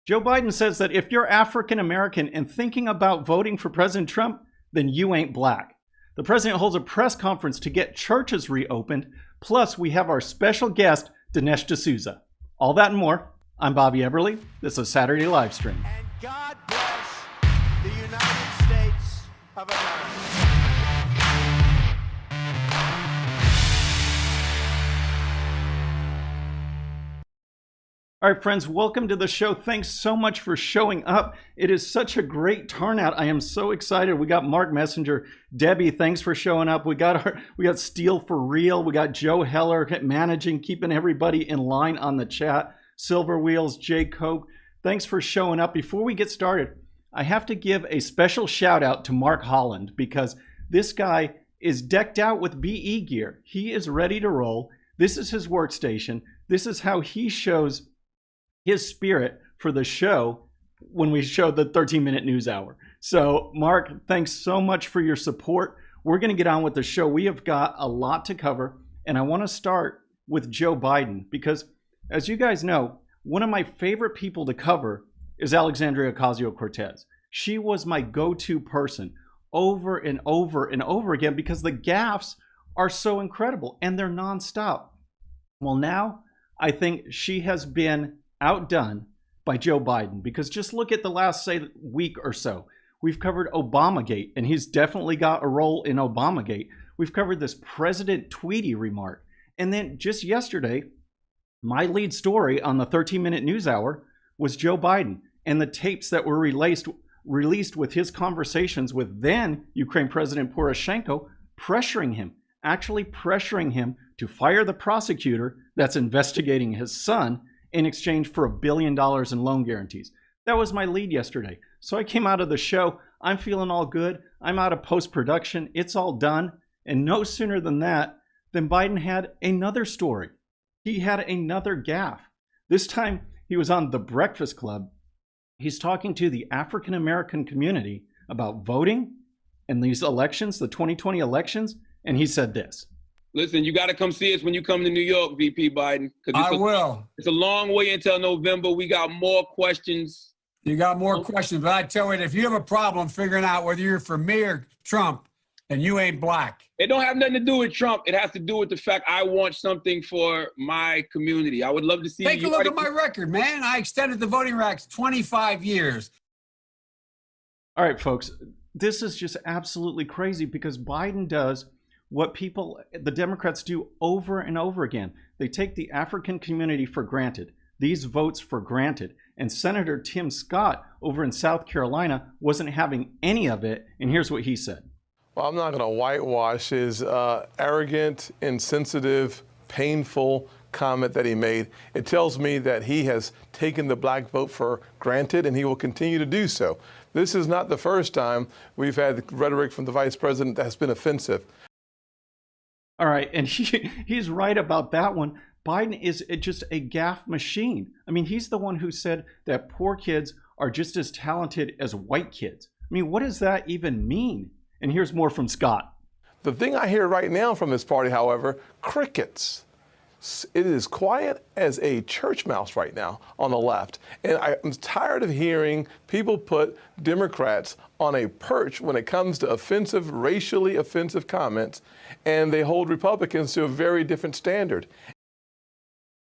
Joe Biden says that if you're African American and thinking about voting for President Trump, then you ain't black. The president holds a press conference to get churches reopened. Plus, we have our special guest, Dinesh D'Souza. All that and more. I'm Bobby Eberle. This is Saturday Live Stream. And God bless the United States of America. All right, friends, welcome to the show. Thanks so much for showing up. It is such a great turnout. I am so excited. We got Mark Messenger, Debbie, thanks for showing up. We got Steel for Real. We got Joe Heller managing, keeping everybody in line on the chat. Silver Wheels, Jay Coke, thanks for showing up. Before we get started, I have to give a special shout out to Mark Holland because this guy is decked out with BE gear. He is ready to roll. This is his workstation. This is how he shows his spirit for the show when we show the 13-minute news hour. So, Mark, thanks so much for your support. We're going to get on with the show. We have got a lot to cover, and I want to start with Joe Biden because, as you guys know, one of my favorite people to cover is Alexandria Ocasio-Cortez. She was my go-to person over and over and over again because the gaffes are so incredible, and they're nonstop. Well, now I think she has been outdone by Joe Biden because just look at the last, say, week or so. We've covered Obamagate, and he's definitely got a role in Obamagate. We've covered this President Tweety remark. And then just yesterday, my lead story on the 13-minute news hour was Joe Biden and the tapes that were released with his conversations with then Ukraine President Poroshenko actually pressuring him to fire the prosecutor that's investigating his son in exchange for $1 billion in loan guarantees. That was my lead yesterday. So I came out of the show. I'm feeling all good. I'm out of post-production. It's all done. And no sooner than that, than Biden had another story. He had another gaffe. This time he was on The Breakfast Club. He's talking to the African American community about voting and these elections, the 2020 elections. And he said this. Listen, you got to come see us when you come to New York, VP Biden. I will. It's a long way until November. We got more questions. You got more questions, but I tell you, if you have a problem figuring out whether you're for me or Trump, then you ain't black. It don't have nothing to do with Trump. It has to do with the fact I want something for my community. I would love to see. Take a look at my record, man. I extended the voting rights 25 years. All right, folks, this is just absolutely crazy because Biden does what the Democrats do over and over again. They take the African community for granted, these votes for granted. And Senator Tim Scott over in South Carolina wasn't having any of it. And here's what he said. Well, I'm not going to whitewash his arrogant, insensitive, painful comment that he made. It tells me that he has taken the black vote for granted, and he will continue to do so. This is not the first time we've had rhetoric from the vice president that has been offensive. All right, and he's right about that one. Biden is just a gaffe machine. I mean, he's the one who said that poor kids are just as talented as white kids. I mean, what does that even mean? And here's more from Scott. The thing I hear right now from this party, however, crickets. It is quiet as a church mouse right now on the left. And I'm tired of hearing people put Democrats on a perch when it comes to offensive, racially offensive comments, and they hold Republicans to a very different standard.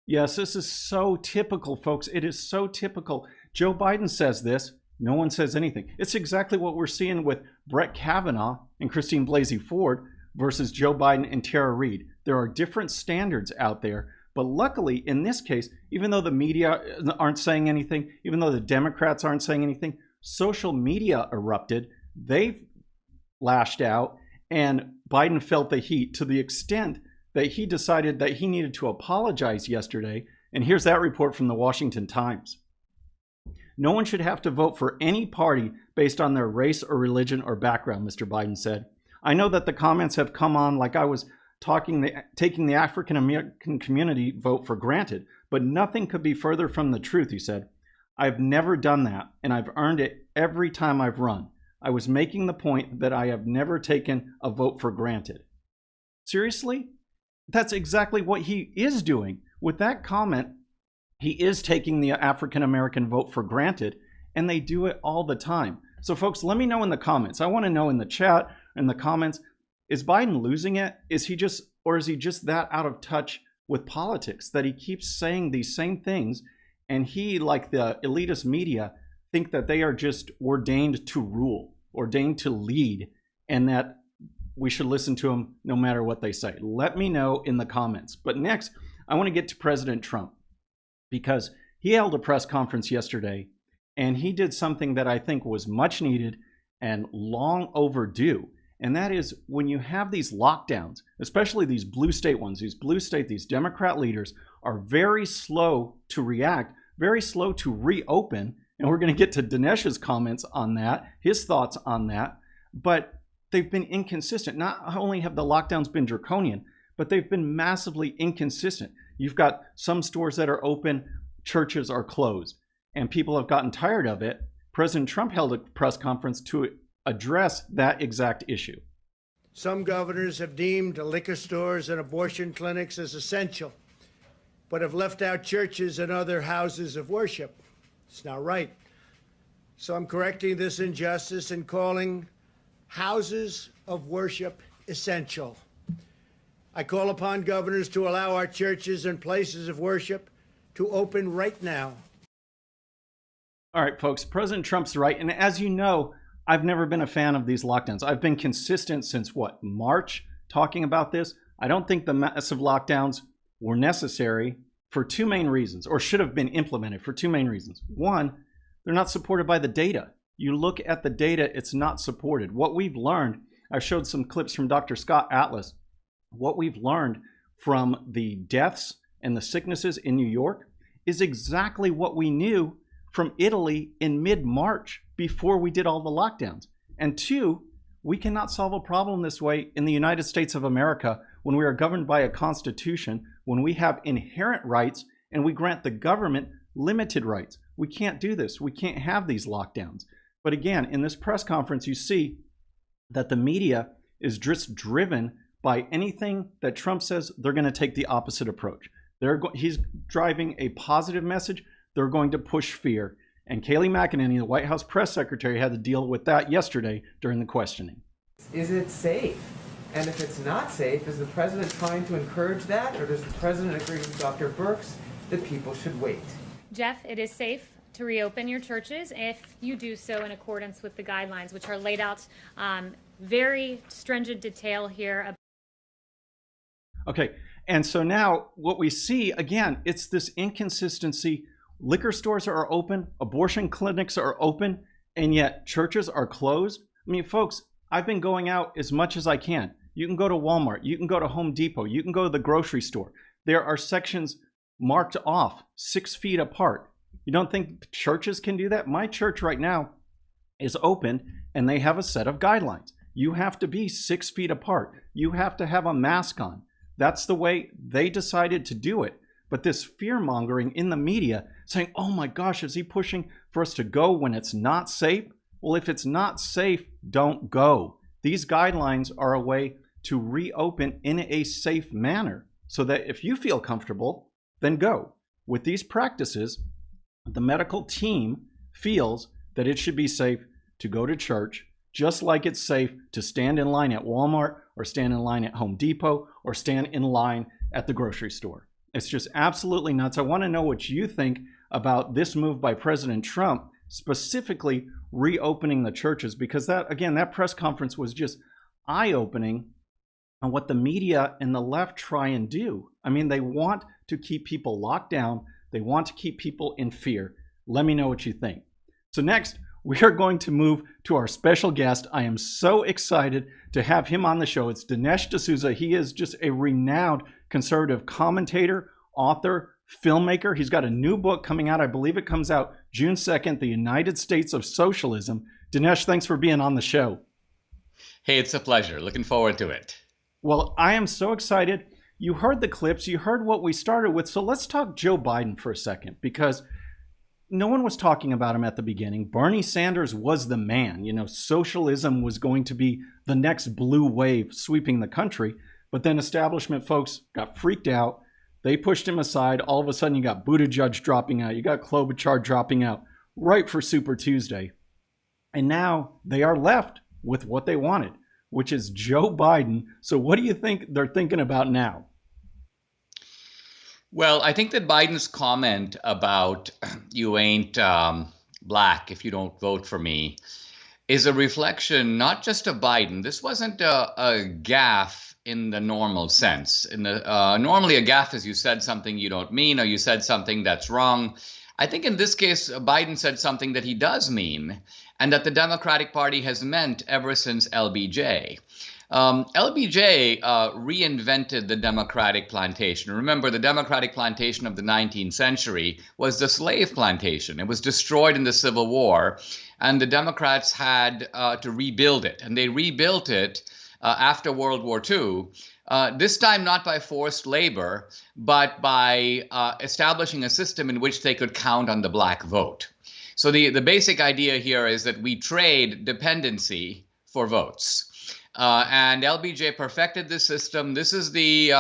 Yes, this is so typical, folks. It is so typical. Joe Biden says this. No one says anything. It's exactly what we're seeing with Brett Kavanaugh and Christine Blasey Ford versus Joe Biden and Tara Reade. There are different standards out there, but luckily in this case, even though the media aren't saying anything, even though the Democrats aren't saying anything, social media erupted. They've lashed out, and Biden felt the heat to the extent that he decided that he needed to apologize yesterday. And here's that report from the Washington Times. No one should have to vote for any party based on their race or religion or background, Mr. Biden said. I know that the comments have come on like I was taking the African American community vote for granted, but nothing could be further from the truth, he said. I've never done that, and I've earned it every time I've run. I was making the point that I have never taken a vote for granted. Seriously? That's exactly what he is doing. With that comment, He is taking the African American vote for granted, and they do it all the time. So folks, let me know in the comments. I want to know in the chat, in the comments, is Biden losing it? Is he just that out of touch with politics that he keeps saying these same things, and he, like the elitist media, think that they are just ordained to rule, ordained to lead, and that we should listen to them no matter what they say? Let me know in the comments. But next, I want to get to President Trump, because he held a press conference yesterday, and he did something that I think was much needed and long overdue. And that is, when you have these lockdowns, especially these blue state ones, these Democrat leaders are very slow to react, very slow to reopen. And we're going to get to Dinesh's comments on that, his thoughts on that. But they've been inconsistent. Not only have the lockdowns been draconian, but they've been massively inconsistent. You've got some stores that are open, churches are closed, and people have gotten tired of it. President Trump held a press conference to address that exact issue. Some governors have deemed liquor stores and abortion clinics as essential, but have left out churches and other houses of worship. It's not right. So I'm correcting this injustice and calling houses of worship essential. I call upon governors to allow our churches and places of worship to open right now. All right, folks, President Trump's right. And as you know, I've never been a fan of these lockdowns. I've been consistent since, March, talking about this. I don't think the massive lockdowns were necessary for two main reasons, or should have been implemented for two main reasons. One, they're not supported by the data. You look at the data, it's not supported. What we've learned, I showed some clips from Dr. Scott Atlas. What we've learned from the deaths and the sicknesses in New York is exactly what we knew from Italy in mid-March, before we did all the lockdowns. And two, we cannot solve a problem this way in the United States of America, when we are governed by a constitution, when we have inherent rights and we grant the government limited rights. We can't do this. We can't have these lockdowns. But again, in this press conference, you see that the media is just driven by anything that Trump says. They're going to take the opposite approach. He's driving a positive message. They're going to push fear. And Kayleigh McEnany, the White House press secretary, had to deal with that yesterday during the questioning. Is it safe? And if it's not safe, is the president trying to encourage that? Or does the president agree with Dr. Birx that people should wait? Jeff, it is safe to reopen your churches if you do so in accordance with the guidelines, which are laid out very stringent detail here. Okay, and so now what we see, again, it's this inconsistency. Liquor stores are open, abortion clinics are open, and yet churches are closed. I mean, folks, I've been going out as much as I can. You can go to Walmart, you can go to Home Depot, you can go to the grocery store. There are sections marked off 6 feet apart. You don't think churches can do that? My church right now is open, and they have a set of guidelines. You have to be 6 feet apart. You have to have a mask on. That's the way they decided to do it. But this fear-mongering in the media saying, oh my gosh, is he pushing for us to go when it's not safe? Well, if it's not safe, don't go. These guidelines are a way to reopen in a safe manner, so that if you feel comfortable, then go. With these practices, the medical team feels that it should be safe to go to church, just like it's safe to stand in line at Walmart, or stand in line at Home Depot, or stand in line at the grocery store. It's just absolutely nuts. I want to know what you think about this move by President Trump, specifically reopening the churches, because that, again, that press conference was just eye-opening on what the media and the left try and do. I mean, they want to keep people locked down. They want to keep people in fear. Let me know what you think. So next, we are going to move to our special guest. I am so excited to have him on the show. It's Dinesh D'Souza. He is just a renowned conservative commentator, author, filmmaker. He's got a new book coming out. I believe it comes out June 2nd, The United States of Socialism. Dinesh, thanks for being on the show. Hey, it's a pleasure. Looking forward to it. Well, I am so excited. You heard the clips. You heard what we started with. So let's talk Joe Biden for a second, because no one was talking about him at the beginning. Bernie Sanders was the man. You know, socialism was going to be the next blue wave sweeping the country. But then establishment folks got freaked out. They pushed him aside. All of a sudden, you got Buttigieg dropping out. You got Klobuchar dropping out right for Super Tuesday. And now they are left with what they wanted, which is Joe Biden. So what do you think they're thinking about now? Well, I think that Biden's comment about you ain't black if you don't vote for me is a reflection not just of Biden. This wasn't a gaffe in the normal sense. Normally a gaffe is you said something you don't mean, or you said something that's wrong. I think in this case, Biden said something that he does mean, and that the Democratic Party has meant ever since LBJ. LBJ reinvented the Democratic plantation. Remember, the Democratic plantation of the 19th century was the slave plantation. It was destroyed in the Civil War, and the Democrats had to rebuild it. And they rebuilt it after World War II, this time not by forced labor, but by establishing a system in which they could count on the black vote. So the basic idea here is that we trade dependency for votes. And LBJ perfected this system. This was the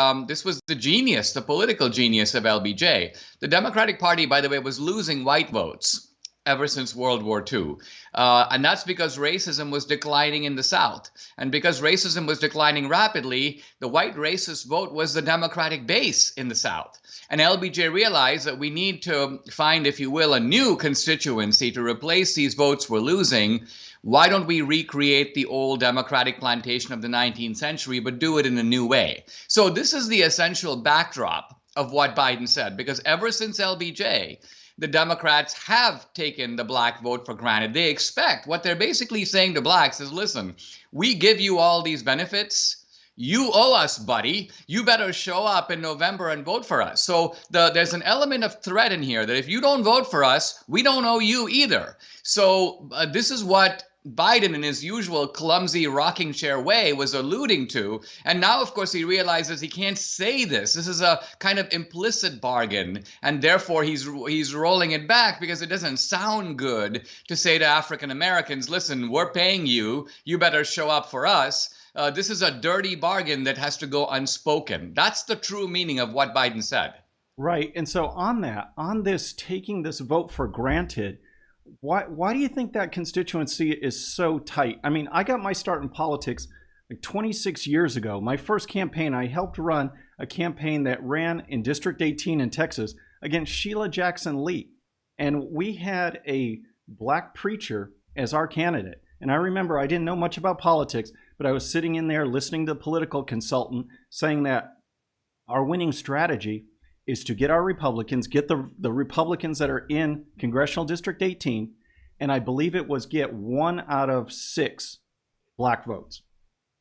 genius, the political genius of LBJ. The Democratic Party, by the way, was losing white votes ever since World War II. And that's because racism was declining in the South. And because racism was declining rapidly, the white racist vote was the Democratic base in the South. And LBJ realized that we need to find, if you will, a new constituency to replace these votes we're losing. Why don't we recreate the old Democratic plantation of the 19th century, but do it in a new way? So this is the essential backdrop of what Biden said, because ever since LBJ, the Democrats have taken the black vote for granted. They expect, what they're basically saying to blacks is, listen, we give you all these benefits. You owe us, buddy. You better show up in November and vote for us. So there's an element of threat in here that if you don't vote for us, we don't owe you either. So this is what Biden, in his usual clumsy rocking chair way, was alluding to. And now, of course, he realizes he can't say this. This is a kind of implicit bargain. And therefore, he's rolling it back because it doesn't sound good to say to African Americans, listen, we're paying you. You better show up for us. This is a dirty bargain that has to go unspoken. That's the true meaning of what Biden said. Right. And so on this, taking this vote for granted, why do you think that constituency is so tight? I mean, I got my start in politics like 26 years ago. My first campaign, I helped run a campaign that ran in District 18 in Texas against Sheila Jackson Lee. And we had a black preacher as our candidate. And I remember I didn't know much about politics, but I was sitting in there listening to the political consultant saying that our winning strategy is to get our Republicans, get the Republicans that are in Congressional District 18, and I believe it was get 1 out of 6 black votes.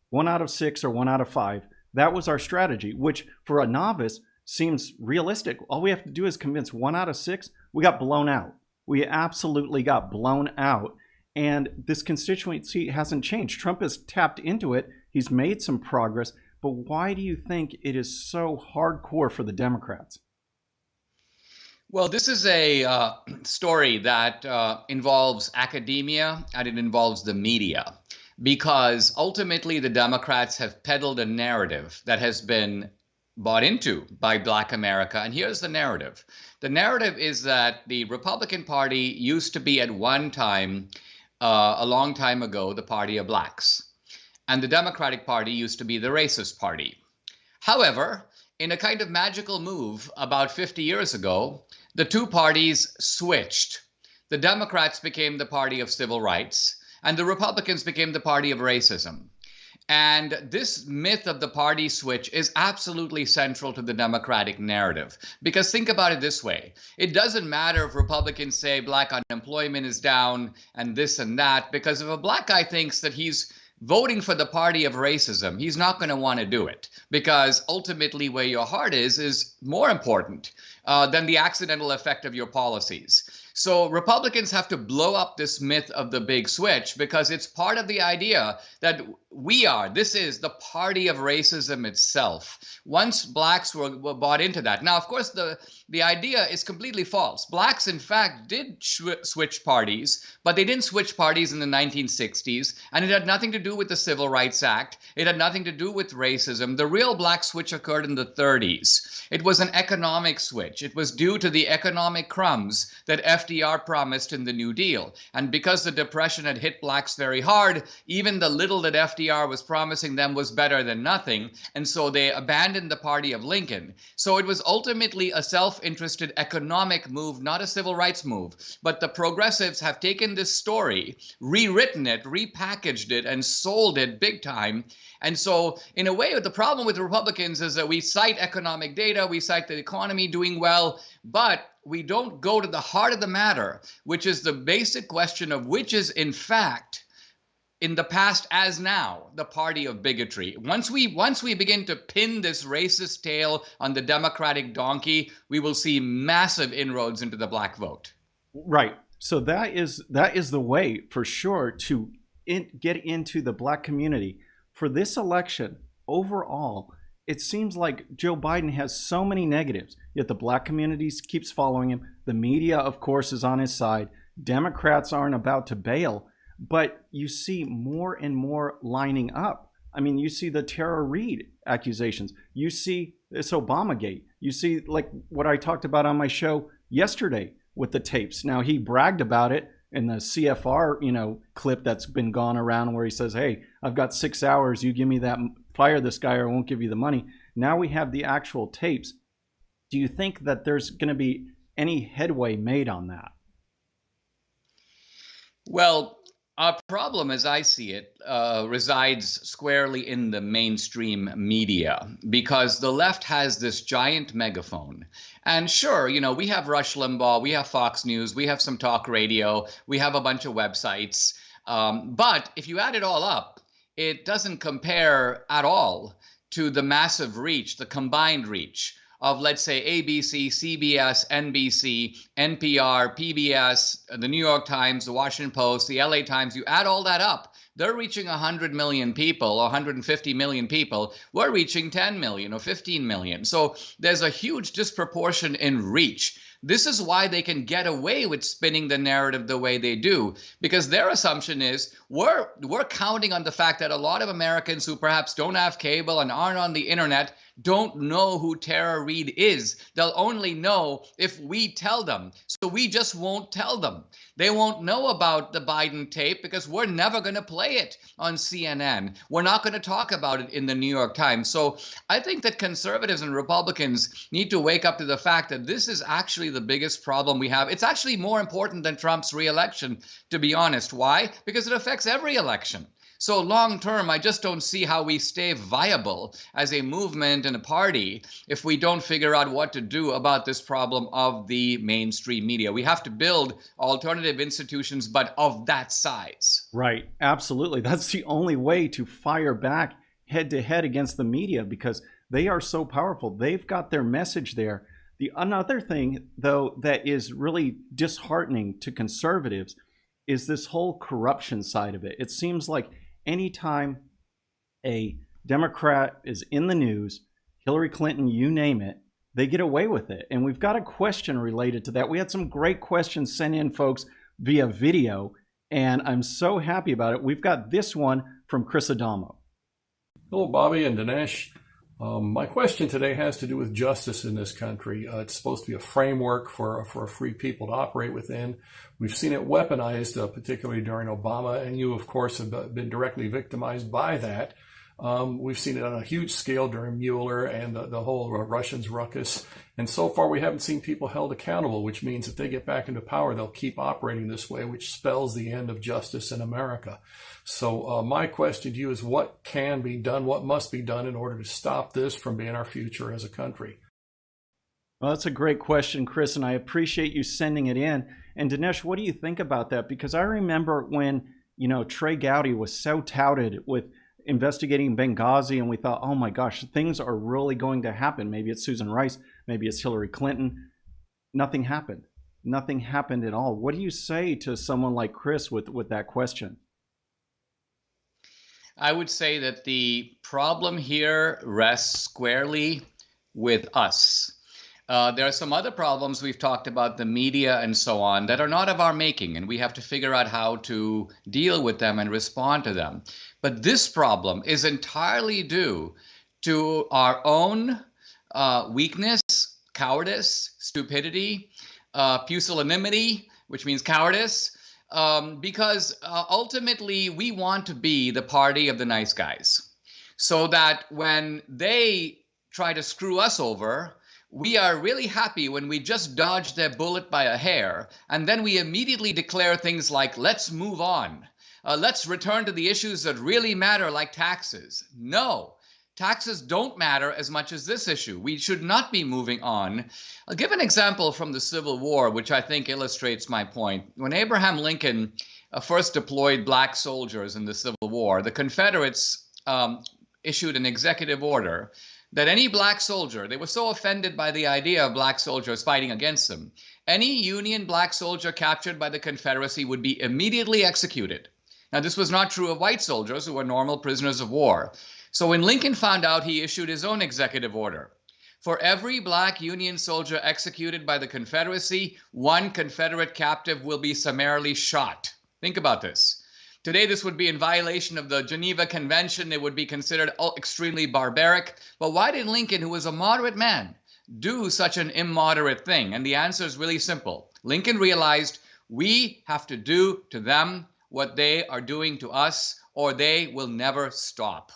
1 out of 6 or 1 out of 5. That was our strategy, which for a novice seems realistic. All we have to do is convince 1 out of 6. We got blown out. We absolutely got blown out. And this constituency hasn't changed. Trump has tapped into it. He's made some progress. But why do you think it is so hardcore for the Democrats? Well, this is a story that involves academia and it involves the media, because ultimately the Democrats have peddled a narrative that has been bought into by Black America. And here's the narrative. The narrative is that the Republican Party used to be at one time, a long time ago, the party of blacks. And the Democratic Party used to be the racist party. However, in a kind of magical move about 50 years ago, the two parties switched. The Democrats became the party of civil rights, and the Republicans became the party of racism. And this myth of the party switch is absolutely central to the Democratic narrative. Because think about it this way. It doesn't matter if Republicans say black unemployment is down and this and that, because if a black guy thinks that he's voting for the party of racism, he's not going to want to do it, because ultimately where your heart is more important than the accidental effect of your policies. So Republicans have to blow up this myth of the big switch, because it's part of the idea that this is the party of racism itself. Once blacks were bought into that. Now, of course, the idea is completely false. Blacks, in fact, did switch parties, but they didn't switch parties in the 1960s, and it had nothing to do with the Civil Rights Act. It had nothing to do with racism. The real black switch occurred in the 30s. It was an economic switch. It was due to the economic crumbs that FDR promised in the New Deal. And because the Depression had hit blacks very hard, even the little that FDR was promising them was better than nothing. And so they abandoned the party of Lincoln. So it was ultimately a self-interested economic move, not a civil rights move. But the progressives have taken this story, rewritten it, repackaged it, and sold it big time. And so, in a way, the problem with Republicans is that we cite economic data, we cite the economy doing well, but we don't go to the heart of the matter, which is the basic question of which is, in fact, in the past as now, the party of bigotry. Once we begin to pin this racist tail on the Democratic donkey, we will see massive inroads into the black vote. Right. So that is the way, for sure, to get into the black community. For this election, overall, it seems like Joe Biden has so many negatives, yet the black community keeps following him. The media, of course, is on his side. Democrats aren't about to bail, but you see more and more lining up. I mean, you see the Tara Reade accusations. You see this Obamagate. You see, like what I talked about on my show yesterday with the tapes. Now, he bragged about it in the CFR, clip that's been gone around where he says, hey, I've got 6 hours. You give me that, fire this guy or I won't give you the money. Now we have the actual tapes. Do you think that there's going to be any headway made on that? Well, our problem, as I see it, resides squarely in the mainstream media, because the left has this giant megaphone. And sure, we have Rush Limbaugh, we have Fox News, we have some talk radio, we have a bunch of websites. But if you add it all up, it doesn't compare at all to the massive reach, the combined reach of, let's say, ABC, CBS, NBC, NPR, PBS, the New York Times, the Washington Post, the LA Times. You add all that up, they're reaching 100 million people or 150 million people. We're reaching 10 million or 15 million. So there's a huge disproportion in reach. This is why they can get away with spinning the narrative the way they do, because their assumption is we're counting on the fact that a lot of Americans who perhaps don't have cable and aren't on the internet don't know who Tara Reade is. They'll only know if we tell them. So we just won't tell them. They won't know about the Biden tape because we're never going to play it on CNN. We're not going to talk about it in the New York Times. So I think that conservatives and Republicans need to wake up to the fact that this is actually the biggest problem we have. It's actually more important than Trump's re-election, to be honest. Why? Because it affects every election. So long term, I just don't see how we stay viable as a movement and a party if we don't figure out what to do about this problem of the mainstream media. We have to build alternative institutions, but of that size. Right. Absolutely. That's the only way to fire back head to head against the media, because they are so powerful. They've got their message there. Another thing, though, that is really disheartening to conservatives is this whole corruption side of it. It seems like anytime a Democrat is in the news, Hillary Clinton, you name it, they get away with it. And we've got a question related to that. We had some great questions sent in, folks, via video, and I'm so happy about it. We've got this one from Chris Adamo. Hello, Bobby and Dinesh. My question today has to do with justice in this country. It's supposed to be a framework for a free people to operate within. We've seen it weaponized, particularly during Obama, and you, of course, have been directly victimized by that. We've seen it on a huge scale during Mueller and the whole Russians ruckus. And so far, we haven't seen people held accountable, which means if they get back into power, they'll keep operating this way, which spells the end of justice in America. So my question to you is, what can be done, what must be done in order to stop this from being our future as a country? Well, that's a great question, Chris, and I appreciate you sending it in. And Dinesh, what do you think about that? Because I remember when, Trey Gowdy was so touted with investigating Benghazi, and we thought, oh my gosh, things are really going to happen. Maybe it's Susan Rice, maybe it's Hillary Clinton. Nothing happened. nothing happened at all. What do you say to someone like Chris with that question? I would say that the problem here rests squarely with us. There are some other problems we've talked about, the media and so on, that are not of our making, and we have to figure out how to deal with them and respond to them. But this problem is entirely due to our own weakness, cowardice, stupidity, pusillanimity, which means cowardice, because ultimately we want to be the party of the nice guys, so that when they try to screw us over, we are really happy when we just dodge their bullet by a hair, and then we immediately declare things like, let's move on. Let's return to the issues that really matter, like taxes. No, taxes don't matter as much as this issue. We should not be moving on. I'll give an example from the Civil War, which I think illustrates my point. When Abraham Lincoln first deployed black soldiers in the Civil War, the Confederates issued an executive order that any black soldier, they were so offended by the idea of black soldiers fighting against them, any Union black soldier captured by the Confederacy would be immediately executed. Now, this was not true of white soldiers who were normal prisoners of war. So when Lincoln found out, he issued his own executive order. For every black Union soldier executed by the Confederacy, one Confederate captive will be summarily shot. Think about this. Today, this would be in violation of the Geneva Convention. It would be considered extremely barbaric. But why did Lincoln, who was a moderate man, do such an immoderate thing? And the answer is really simple. Lincoln realized we have to do to them what they are doing to us, or they will never stop.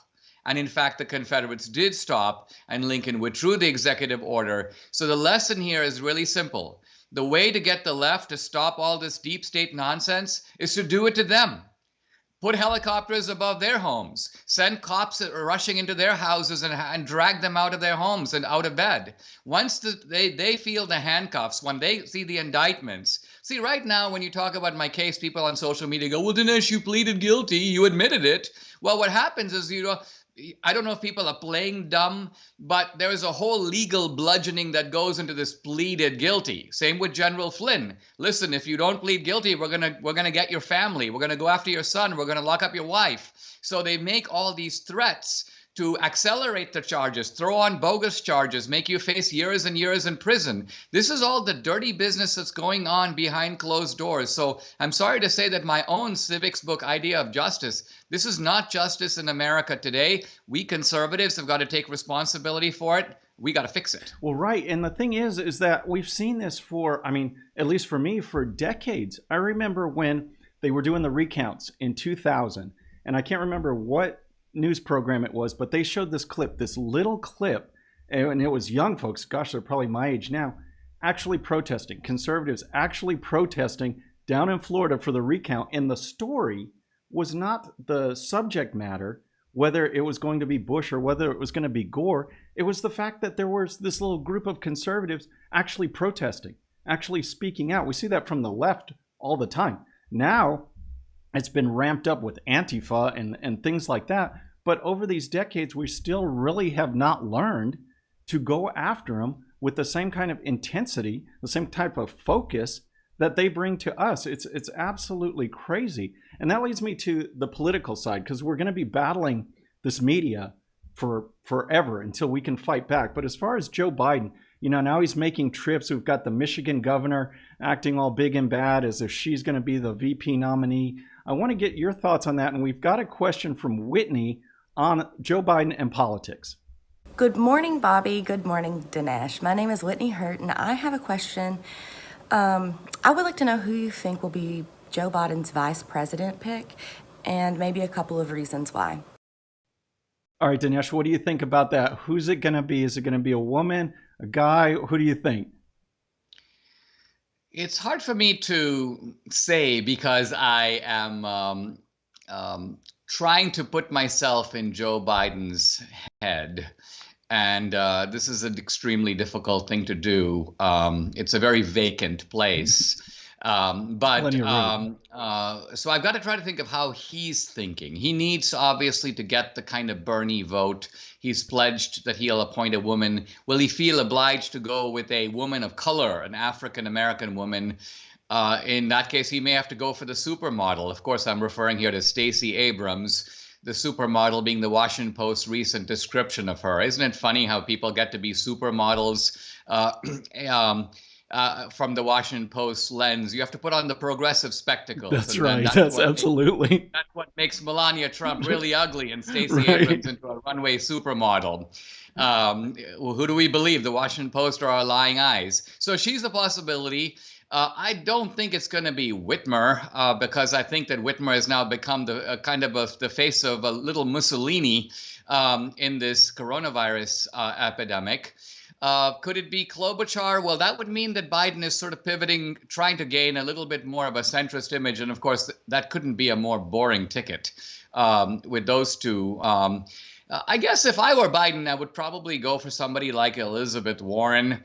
And in fact, the Confederates did stop, and Lincoln withdrew the executive order. So the lesson here is really simple. The way to get the left to stop all this deep state nonsense is to do it to them. Put helicopters above their homes. Send cops that are rushing into their houses and drag them out of their homes and out of bed. Once they feel the handcuffs, when they see the indictments. See, right now, when you talk about my case, people on social media go, well, Dinesh, you pleaded guilty. You admitted it. Well, what happens is, I don't know if people are playing dumb, but there is a whole legal bludgeoning that goes into this pleaded guilty. Same with General Flynn. Listen, if you don't plead guilty, we're gonna get your family. We're gonna go after your son. We're gonna lock up your wife. So they make all these threats to accelerate the charges, throw on bogus charges, make you face years and years in prison. This is all the dirty business that's going on behind closed doors. So I'm sorry to say that my own civics book idea of justice, this is not justice in America today. We conservatives have got to take responsibility for it. We got to fix it. Well, right. And the thing is that we've seen this for, at least for me, for decades. I remember when they were doing the recounts in 2000, and I can't remember what news program it was, but they showed this clip, this little clip, and it was young folks, gosh, they're probably my age now, actually protesting, conservatives actually protesting down in Florida for the recount. And the story was not the subject matter, whether it was going to be Bush or whether it was going to be Gore. It was the fact that there was this little group of conservatives actually protesting, actually speaking out. We see that from the left all the time. Now, it's been ramped up with Antifa and things like that. But over these decades, we still really have not learned to go after them with the same kind of intensity, the same type of focus that they bring to us. It's absolutely crazy. And that leads me to the political side, because we're going to be battling this media for forever until we can fight back. But as far as Joe Biden, now he's making trips. We've got the Michigan governor acting all big and bad as if she's going to be the VP nominee. I want to get your thoughts on that. And we've got a question from Whitney on Joe Biden and politics. Good morning, Bobby. Good morning, Dinesh. My name is Whitney Hurt, and I have a question. I would like to know who you think will be Joe Biden's vice president pick, and maybe a couple of reasons why. All right, Dinesh, what do you think about that? Who's it going to be? Is it going to be a woman, a guy? Who do you think? It's hard for me to say because I am trying to put myself in Joe Biden's head. And this is an extremely difficult thing to do. It's a very vacant place. Plenty of room. So I've got to try to think of how he's thinking. He needs obviously to get the kind of Bernie vote. He's pledged that he'll appoint a woman. Will he feel obliged to go with a woman of color, an African American woman? In that case, he may have to go for the supermodel. Of course, I'm referring here to Stacey Abrams, the supermodel being the Washington Post's recent description of her. Isn't it funny how people get to be supermodels from the Washington Post lens? You have to put on the progressive spectacles. That's right. That's absolutely. That's what makes Melania Trump really ugly and Stacey Right. Abrams into a runway supermodel. Who do we believe, the Washington Post or our lying eyes? So she's a possibility. I don't think it's going to be Whitmer because I think that Whitmer has now become the kind of the face of a little Mussolini in this coronavirus epidemic. Could it be Klobuchar? Well, that would mean that Biden is sort of pivoting, trying to gain a little bit more of a centrist image. And of course, that couldn't be a more boring ticket with those two. I guess if I were Biden, I would probably go for somebody like Elizabeth Warren,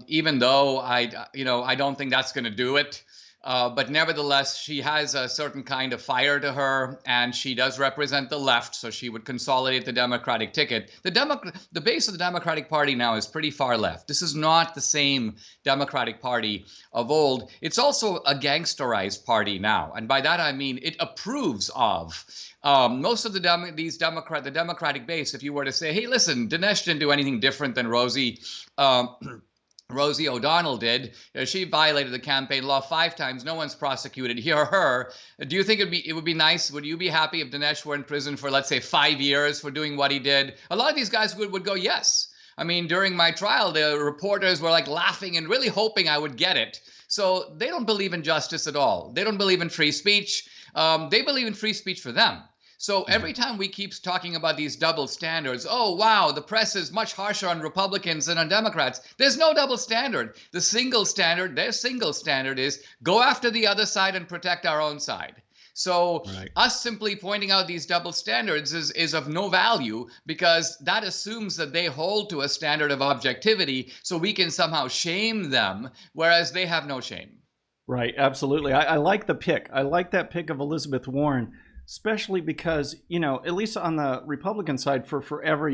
even though I don't think that's going to do it. But nevertheless, she has a certain kind of fire to her, and she does represent the left, so she would consolidate the Democratic ticket. The base of the Democratic Party now is pretty far left. This is not the same Democratic Party of old. It's also a gangsterized party now, and by that I mean it approves of most of the Democratic base. If you were to say, hey, listen, Dinesh didn't do anything different than Rosie O'Donnell did. She violated the campaign law 5 times. No one's prosecuted her. Do you think it would be nice? Would you be happy if Dinesh were in prison for, let's say, 5 years for doing what he did? A lot of these guys would go, yes. I mean, during my trial, the reporters were like laughing and really hoping I would get it. So they don't believe in justice at all. They don't believe in free speech. They believe in free speech for them. So every time we keep talking about these double standards, oh, wow, the press is much harsher on Republicans than on Democrats. There's no double standard. Their single standard is go after the other side and protect our own side. So us simply pointing out these double standards is of no value, because that assumes that they hold to a standard of objectivity, so we can somehow shame them, whereas they have no shame. Right, absolutely. I like the pick. I like that pick of Elizabeth Warren, especially because, at least on the Republican side, for forever,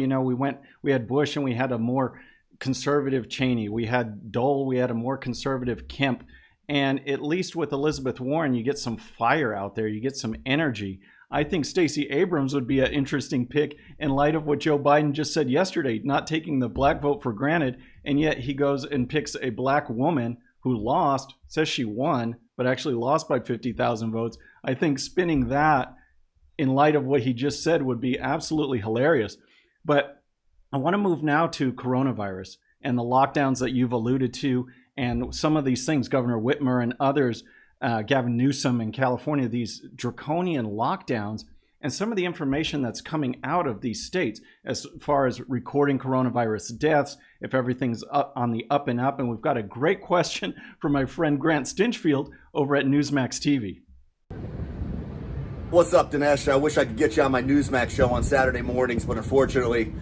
we had Bush and we had a more conservative Cheney. We had Dole, we had a more conservative Kemp. And at least with Elizabeth Warren, you get some fire out there. You get some energy. I think Stacey Abrams would be an interesting pick in light of what Joe Biden just said yesterday, not taking the black vote for granted. And yet he goes and picks a black woman who lost, says she won, but actually lost by 50,000 votes. I think spinning that in light of what he just said would be absolutely hilarious. But I want to move now to coronavirus and the lockdowns that you've alluded to, and some of these things, Governor Whitmer and others, Gavin Newsom in California, these draconian lockdowns, and some of the information that's coming out of these states as far as recording coronavirus deaths, if everything's up on the up and up. And we've got a great question from my friend Grant Stinchfield over at Newsmax TV. What's up, Dinesh? I wish I could get you on my Newsmax show on Saturday mornings, but unfortunately,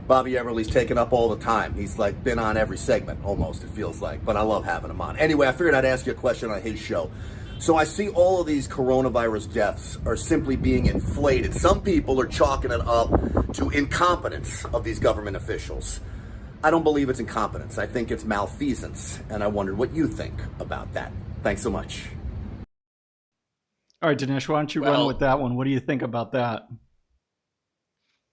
Bobby Eberle's taken up all the time. He's been on every segment, almost, it feels like, but I love having him on. Anyway, I figured I'd ask you a question on his show. So I see all of these coronavirus deaths are simply being inflated. Some people are chalking it up to incompetence of these government officials. I don't believe it's incompetence. I think it's malfeasance, and I wondered what you think about that. Thanks so much. All right, Dinesh, why don't you run with that one? What do you think about that?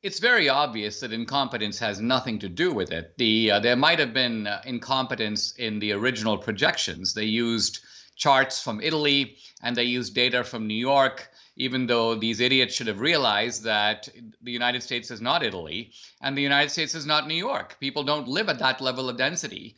It's very obvious that incompetence has nothing to do with it. There might have been incompetence in the original projections. They used charts from Italy and they used data from New York, even though these idiots should have realized that the United States is not Italy and the United States is not New York. People don't live at that level of density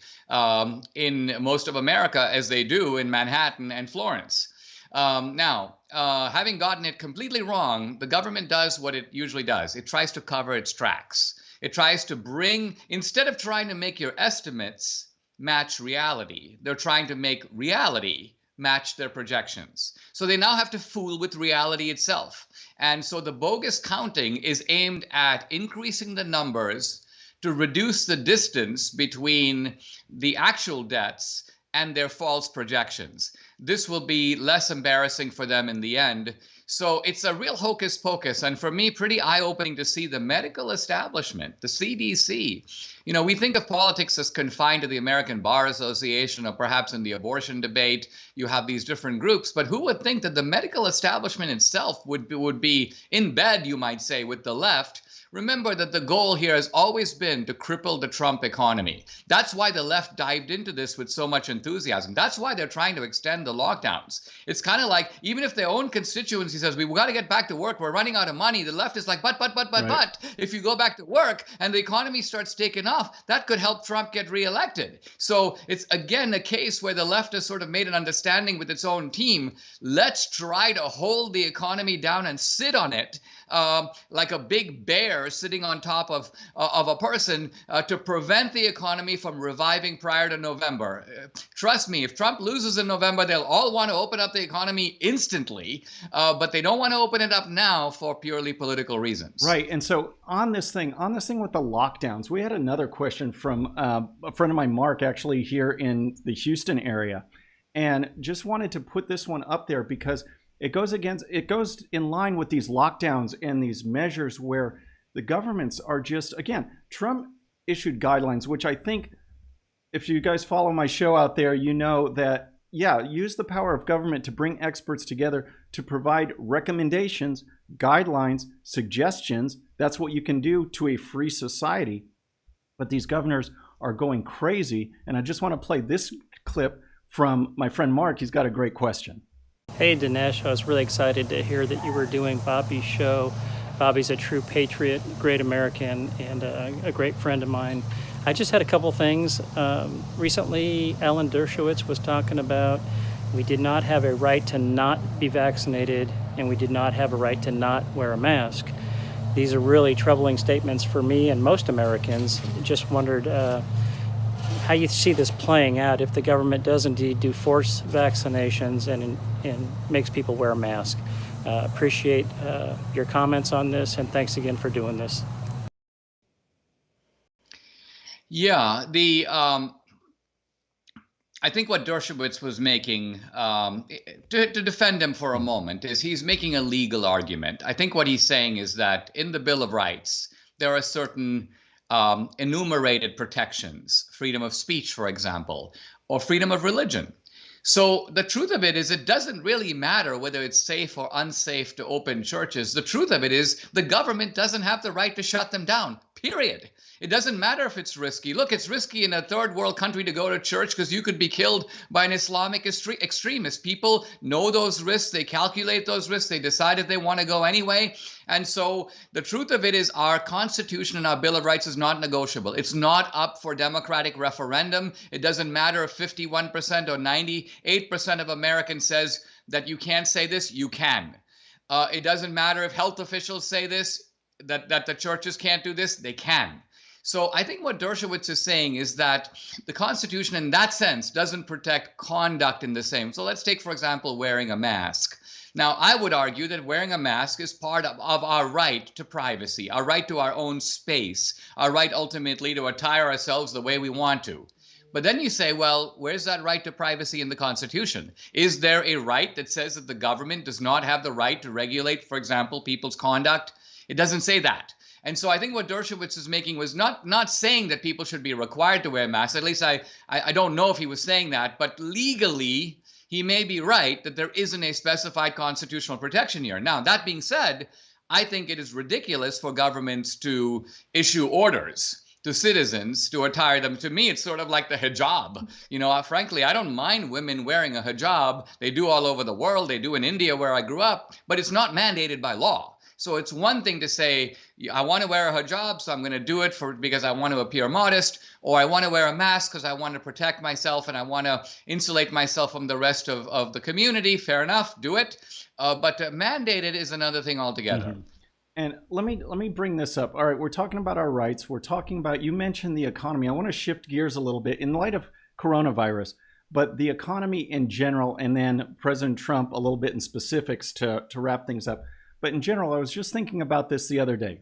in most of America as they do in Manhattan and Florence. Now, having gotten it completely wrong, the government does what it usually does. It tries to cover its tracks. It tries to instead of trying to make your estimates match reality, they're trying to make reality match their projections. So they now have to fool with reality itself. And so the bogus counting is aimed at increasing the numbers to reduce the distance between the actual deaths and their false projections. this will be less embarrassing for them in the end. So it's a real hocus pocus. And for me, pretty eye-opening to see the medical establishment, the CDC. We think of politics as confined to the American Bar Association, or perhaps in the abortion debate, you have these different groups. But who would think that the medical establishment itself would be in bed, you might say, with the left? Remember that the goal here has always been to cripple the Trump economy. That's why the left dived into this with so much enthusiasm. That's why they're trying to extend the lockdowns. It's kind of like, even if their own constituency says, we've got to get back to work, we're running out of money, the left is like, but, if you go back to work and the economy starts taking off, that could help Trump get reelected. So it's, again, a case where the left has sort of made an understanding with its own team. Let's try to hold the economy down and sit on it like a big bear sitting on top of a person to prevent the economy from reviving prior to November. Trust me, if Trump loses in November, they'll all want to open up the economy instantly, but they don't want to open it up now for purely political reasons. Right. And so on this thing with the lockdowns, we had another question from a friend of mine, Mark, actually here in the Houston area, and just wanted to put this one up there because it goes in line with these lockdowns and these measures where the governments are just, again, Trump issued guidelines, which I think if you guys follow my show out there, you know that, yeah, use the power of government to bring experts together to provide recommendations, guidelines, suggestions. That's what you can do to a free society. But these governors are going crazy. And I just want to play this clip from my friend Mark. He's got a great question. Hey Dinesh, I was really excited to hear that you were doing Bobby's show. Bobby's a true patriot, great American, and a great friend of mine. I just had a couple things. Recently, Alan Dershowitz was talking about we did not have a right to not be vaccinated, and we did not have a right to not wear a mask. These are really troubling statements for me and most Americans. Just wondered how you see this playing out if the government does indeed do forced vaccinations and makes people wear a mask. Appreciate your comments on this, and thanks again for doing this. Yeah, I think what Dershowitz was making, to defend him for a moment, is he's making a legal argument. I think what he's saying is that in the Bill of Rights, there are certain enumerated protections, freedom of speech, for example, or freedom of religion. So the truth of it is it doesn't really matter whether it's safe or unsafe to open churches. The truth of it is the government doesn't have the right to shut them down, period. It doesn't matter if it's risky. Look, it's risky in a third world country to go to church because you could be killed by an Islamic extremist. People know those risks. They calculate those risks. They decide if they want to go anyway. And so the truth of it is our Constitution and our Bill of Rights is not negotiable. It's not up for democratic referendum. It doesn't matter if 51% or 98% of Americans says that you can't say this, you can. It doesn't matter if health officials say this, that the churches can't do this, they can. So I think what Dershowitz is saying is that the Constitution in that sense doesn't protect conduct in the same. So let's take, for example, wearing a mask. Now, I would argue that wearing a mask is part of our right to privacy, our right to our own space, our right ultimately to attire ourselves the way we want to. But then you say, well, where's that right to privacy in the Constitution? Is there a right that says that the government does not have the right to regulate, for example, people's conduct? It doesn't say that. And so I think what Dershowitz is making was not saying that people should be required to wear masks. At least I don't know if he was saying that, but legally he may be right that there isn't a specified constitutional protection here. Now, that being said, I think it is ridiculous for governments to issue orders to citizens to attire them. To me, it's sort of like the hijab. You know, frankly, I don't mind women wearing a hijab. They do all over the world. They do in India where I grew up, but it's not mandated by law. So it's one thing to say, I want to wear a hijab, so I'm going to do it because I want to appear modest, or I want to wear a mask because I want to protect myself and I want to insulate myself from the rest of the community. Fair enough, do it. But mandated is another thing altogether. Mm-hmm. And let me bring this up. All right, we're talking about our rights. We're talking about, you mentioned the economy. I want to shift gears a little bit in light of coronavirus, but the economy in general, and then President Trump a little bit in specifics to wrap things up. But in general, I was just thinking about this the other day.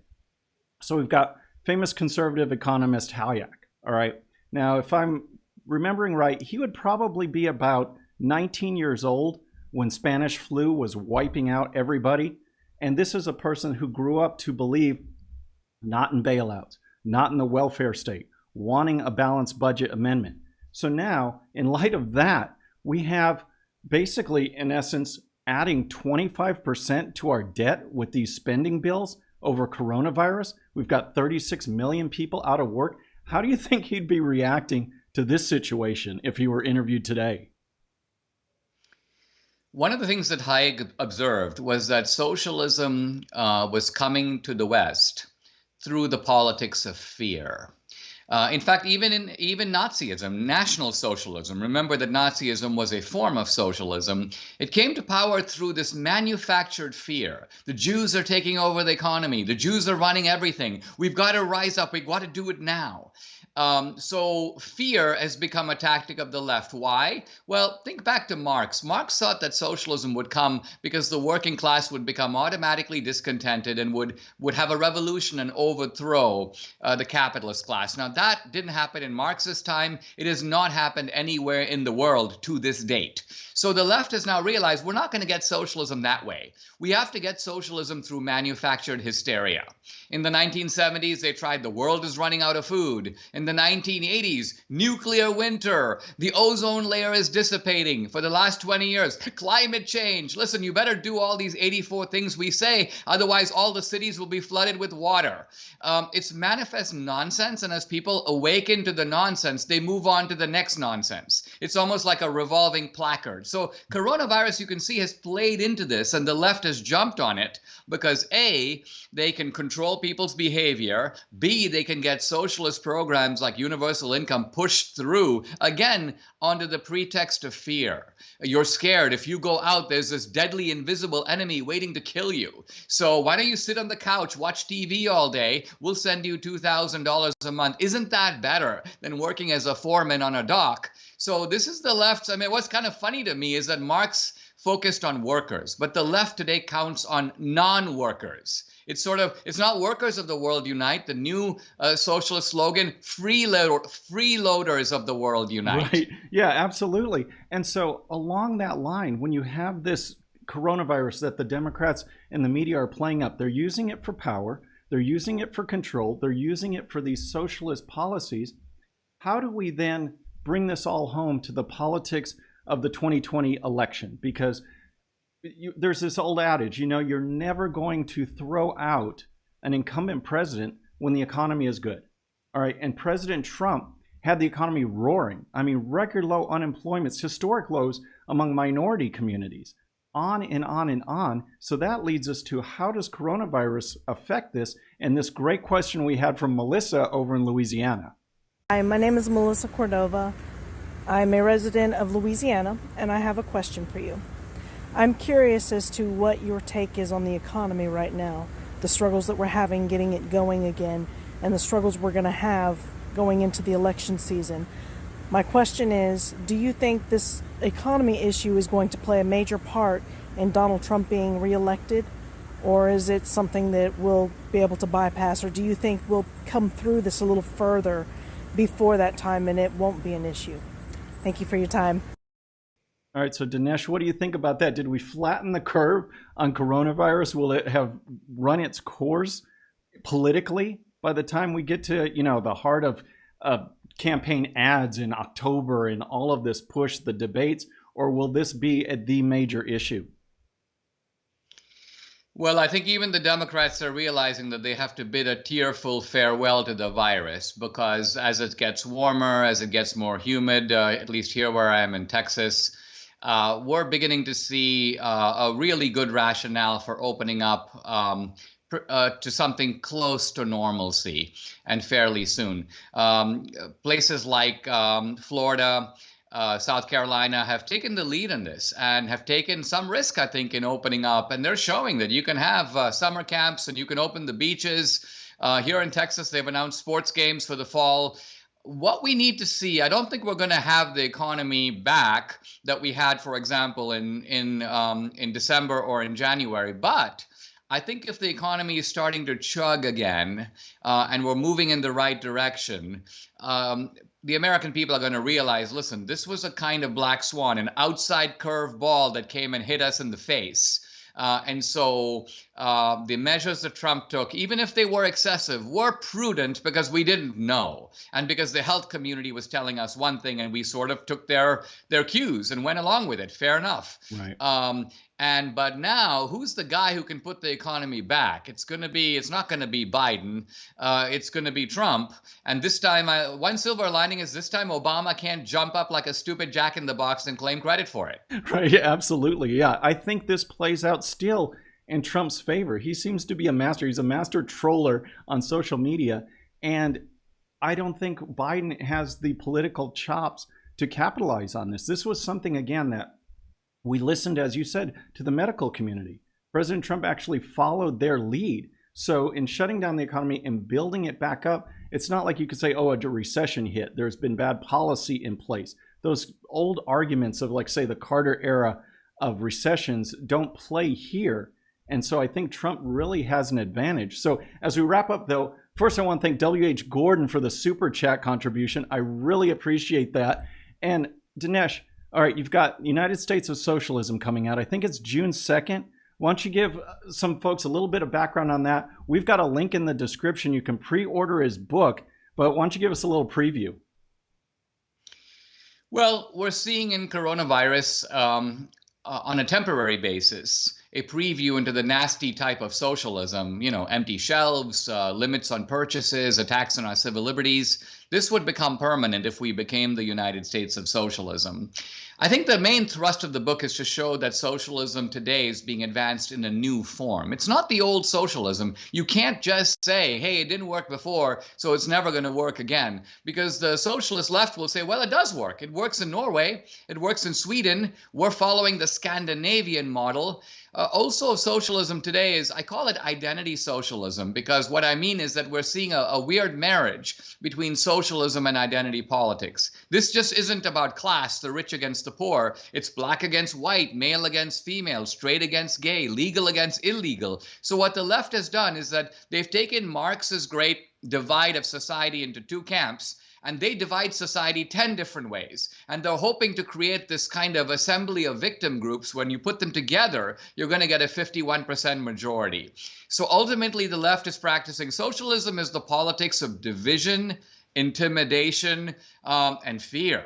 So we've got famous conservative economist Hayek. All right. Now, if I'm remembering right, he would probably be about 19 years old when Spanish flu was wiping out everybody. And this is a person who grew up to believe not in bailouts, not in the welfare state, wanting a balanced budget amendment. So now, in light of that, we have basically, in essence, adding 25% to our debt with these spending bills over coronavirus. We've got 36 million people out of work. How do you think he'd be reacting to this situation if he were interviewed today? One of the things that Hayek observed was that socialism was coming to the West through the politics of fear. In fact, even Nazism, National Socialism, remember that Nazism was a form of socialism. It came to power through this manufactured fear. The Jews are taking over the economy. The Jews are running everything. We've got to rise up. We've got to do it now. So fear has become a tactic of the left. Why? Well, think back to Marx. Marx thought that socialism would come because the working class would become automatically discontented and would have a revolution and overthrow the capitalist class. Now, that didn't happen in Marx's time. It has not happened anywhere in the world to this date. So the left has now realized we're not going to get socialism that way. We have to get socialism through manufactured hysteria. In the 1970s, they tried the world is running out of food. In the 1980s, nuclear winter. The ozone layer is dissipating. For the last 20 years, climate change. Listen, you better do all these 84 things we say, otherwise all the cities will be flooded with water. It's manifest nonsense, and as people awaken to the nonsense, they move on to the next nonsense. It's almost like a revolving placard. So coronavirus, you can see, has played into this, and the left has jumped on it because A, they can control people's behavior, B, they can get socialist programs like universal income pushed through, again, under the pretext of fear. You're scared. If you go out, there's this deadly invisible enemy waiting to kill you. So why don't you sit on the couch, watch TV all day? We'll send you $2,000 a month. Isn't that better than working as a foreman on a dock? So this is the left. I mean, what's kind of funny to me is that Marx focused on workers, but the left today counts on non-workers. It's not workers of the world unite. The new socialist slogan, freeloaders of the world unite. Right. Yeah, absolutely. And so along that line, when you have this coronavirus that the Democrats and the media are playing up, they're using it for power, they're using it for control, they're using it for these socialist policies. How do we then bring this all home to the politics of the 2020 election? Because there's this old adage, you're never going to throw out an incumbent president when the economy is good. All right. And President Trump had the economy roaring. I mean, record low unemployment, historic lows among minority communities, on and on and on. So that leads us to, how does coronavirus affect this? And this great question we had from Melissa over in Louisiana. Hi, my name is Melissa Cordova. I'm a resident of Louisiana, and I have a question for you. I'm curious as to what your take is on the economy right now, the struggles that we're having getting it going again, and the struggles we're going to have going into the election season. My question is, do you think this economy issue is going to play a major part in Donald Trump being reelected, or is it something that we'll be able to bypass, or do you think we'll come through this a little further before that time and it won't be an issue? Thank you for your time. All right, so Dinesh, what do you think about that? Did we flatten the curve on coronavirus? Will it have run its course politically by the time we get to, the heart of campaign ads in October and all of this push, the debates, or will this be the major issue? Well, I think even the Democrats are realizing that they have to bid a tearful farewell to the virus, because as it gets warmer, as it gets more humid, at least here where I am in Texas, we're beginning to see a really good rationale for opening up to something close to normalcy, and fairly soon. Places like Florida, South Carolina have taken the lead in this and have taken some risk, I think, in opening up. And they're showing that you can have summer camps and you can open the beaches. Here in Texas, they've announced sports games for the fall. What we need to see, I don't think we're going to have the economy back that we had, for example, in December or in January. But I think if the economy is starting to chug again and we're moving in the right direction, the American people are going to realize, listen, this was a kind of black swan, an outside curve ball that came and hit us in the face. And so the measures that Trump took, even if they were excessive, were prudent because we didn't know, and because the health community was telling us one thing, and we sort of took their cues and went along with it. Fair enough. Right. But now, who's the guy who can put the economy back? It's not going to be Biden. It's going to be Trump. And this time, one silver lining is this time Obama can't jump up like a stupid jack in the box and claim credit for it. Right. Absolutely. Yeah. I think this plays out still in Trump's favor. He seems to be a master. He's a master troller on social media. And I don't think Biden has the political chops to capitalize on this. This was something, again, that we listened, as you said, to the medical community. President Trump actually followed their lead. So in shutting down the economy and building it back up, it's not like you could say, oh, a recession hit. There's been bad policy in place. Those old arguments of, like, say, the Carter era of recessions don't play here. And so I think Trump really has an advantage. So as we wrap up, though, first I want to thank W.H. Gordon for the super chat contribution. I really appreciate that. And Dinesh, all right, you've got United States of Socialism coming out. I think it's June 2nd. Why don't you give some folks a little bit of background on that? We've got a link in the description. You can pre-order his book, but why don't you give us a little preview? Well, we're seeing in coronavirus on a temporary basis a preview into the nasty type of socialism, empty shelves, limits on purchases, attacks on our civil liberties. This would become permanent if we became the United States of Socialism. I think the main thrust of the book is to show that socialism today is being advanced in a new form. It's not the old socialism. You can't just say, hey, it didn't work before, so it's never going to work again. Because the socialist left will say, well, it does work. It works in Norway. It works in Sweden. We're following the Scandinavian model. Also, socialism today is, I call it identity socialism, because what I mean is that we're seeing a weird marriage between socialism and identity politics. This just isn't about class, the rich against the poor. It's black against white, male against female, straight against gay, legal against illegal. So what the left has done is that they've taken Marx's great divide of society into two camps, and they divide society 10 different ways. And they're hoping to create this kind of assembly of victim groups. When you put them together, you're going to get a 51% majority. So ultimately, the left is practicing socialism is the politics of division, intimidation, and fear.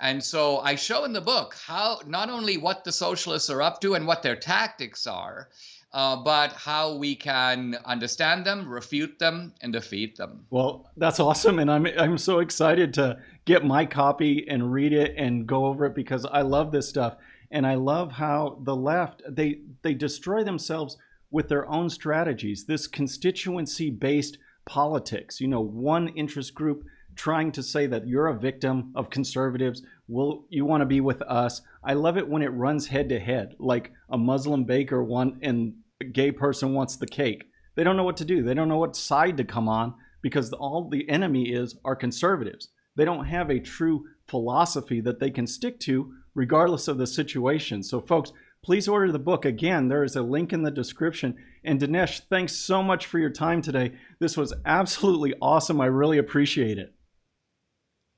And so I show in the book how not only what the socialists are up to and what their tactics are, but how we can understand them, refute them, and defeat them. Well, that's awesome. And I'm so excited to get my copy and read it and go over it, because I love this stuff. And I love how the left, they destroy themselves with their own strategies, this constituency-based politics. One interest group trying to say that you're a victim of conservatives. Well, you want to be with us. I love it when it runs head to head, like a Muslim baker and a gay person wants the cake. They don't know what to do. They don't know what side to come on, because all the enemy are conservatives. They don't have a true philosophy that they can stick to regardless of the situation. So folks, please order the book. Again, there is a link in the description. And Dinesh, thanks so much for your time today. This was absolutely awesome. I really appreciate it.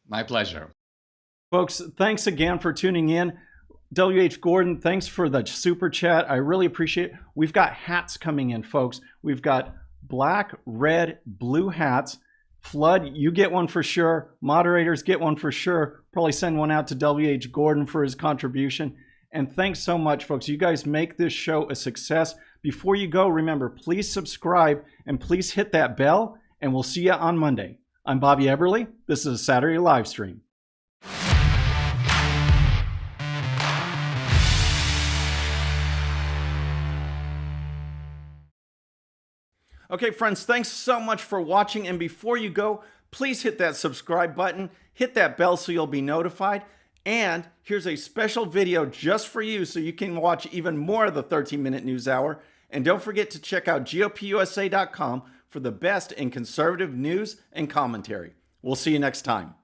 My pleasure. Folks, thanks again for tuning in. W.H. Gordon, thanks for the super chat. I really appreciate it. We've got hats coming in, folks. We've got black, red, blue hats. Flood, you get one for sure. Moderators get one for sure. Probably send one out to W.H. Gordon for his contribution. And thanks so much, folks. You guys make this show a success. Before you go, remember, please subscribe and please hit that bell, and we'll see you on Monday. I'm Bobby Eberle. This is a Saturday live stream. Okay, friends, thanks so much for watching. And before you go, please hit that subscribe button, hit that bell so you'll be notified. And here's a special video just for you so you can watch even more of the 13-minute news hour. And don't forget to check out GOPUSA.com for the best in conservative news and commentary. We'll see you next time.